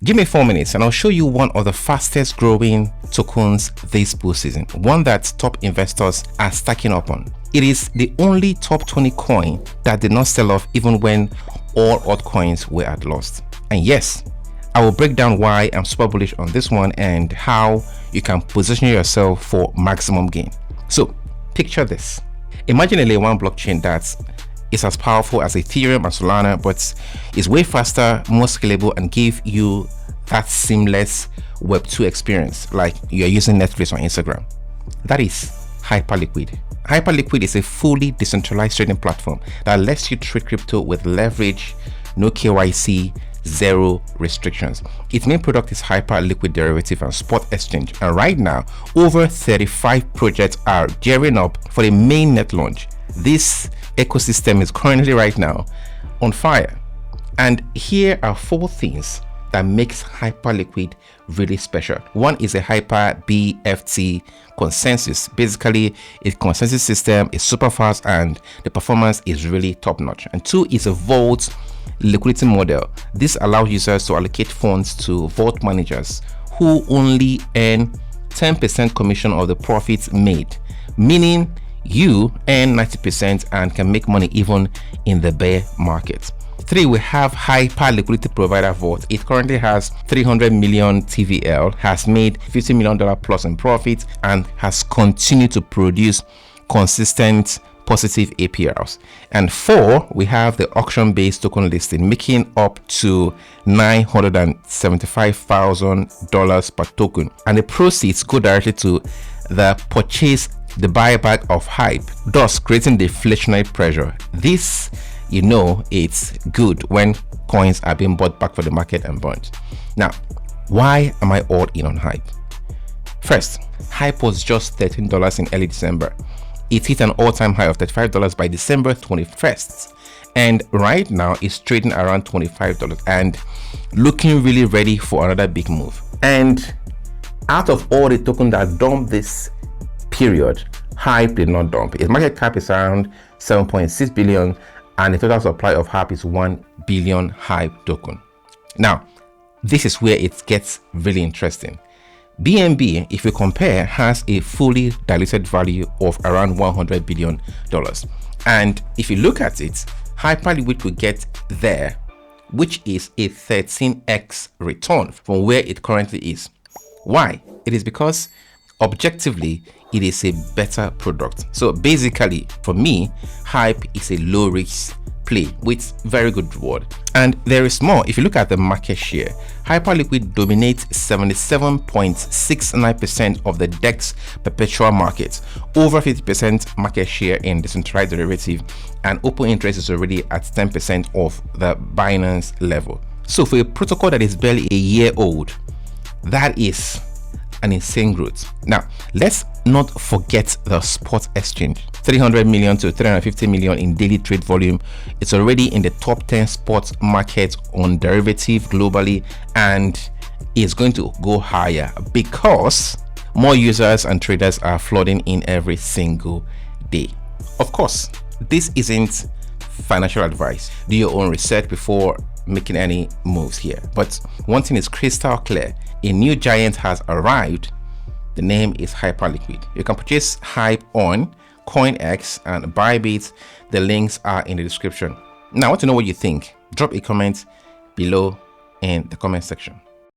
Give me 4 minutes and I'll show you one of the fastest growing tokens this bull season, one that top investors are stacking up on. It is the only top 20 coin that did not sell off even when all altcoins were at loss. And yes, I will break down why I'm super bullish on this one and how you can position yourself for maximum gain. So picture this. Imagine a layer 1 blockchain that is as powerful as Ethereum and Solana, but is way faster, more scalable, and give you that seamless Web2 experience like you're using Netflix or Instagram. That is Hyperliquid. Hyperliquid is a fully decentralized trading platform that lets you trade crypto with leverage, no KYC, zero restrictions. Its main product is Hyperliquid derivative and spot exchange, and right now over 35 projects are gearing up for the mainnet launch. This ecosystem is currently right now on fire, and here are 4 things that makes Hyperliquid really special. One is a Hyper BFT consensus. Basically, a consensus system is super fast and the performance is really top notch. And 2 is a vault liquidity model. This allows users to allocate funds to vault managers who only earn 10% commission of the profits made, meaning you earn 90% and can make money even in the bear market. 3, we have Hyper Liquidity Provider Vault. It currently has 300 million TVL, has made $50 million plus in profit, and has continued to produce consistent positive APRs. And 4, we have the auction-based token listing, making up to $975,000 per token, and the proceeds go directly to the buyback of hype, thus creating deflationary pressure. This, you know, it's good when coins are being bought back for the market and burned. Now, why am I all in on hype? First, hype was just $13 in early December. It hit an all-time high of $35 by December 21st, and right now it's trading around $25 and looking really ready for another big move. And out of all the tokens that dumped this period, hype did not dump. Its market cap is around 7.6 billion, and the total supply of hype is 1 billion hype token. Now, this is where it gets really interesting. BNB, if you compare, has a fully diluted value of around $100 billion. And if you look at it, Hyperliquid will get there, which is a 13x return from where it currently is. Why? It is because objectively, it is a better product. So basically, for me, hype is a low risk play with very good reward. And there is more. If you look at the market share, Hyperliquid dominates 77.69% of the DEX perpetual market, over 50% market share in decentralized derivative, and open interest is already at 10% of the Binance level. So for a protocol that is barely a year old, that is an insane growth. Now, let's not forget the spot exchange. 300 million to 350 million in daily trade volume. It's already in the top 10 spot market on derivative globally, and is going to go higher because more users and traders are flooding in every single day. Of course, this isn't financial advice. Do your own research before making any moves here. But one thing is crystal clear. A new giant has arrived. The name is Hyperliquid. You can purchase hype on CoinX and Bybit. The links are in the description. Now, I want to know what you think. Drop a comment below in the comment section.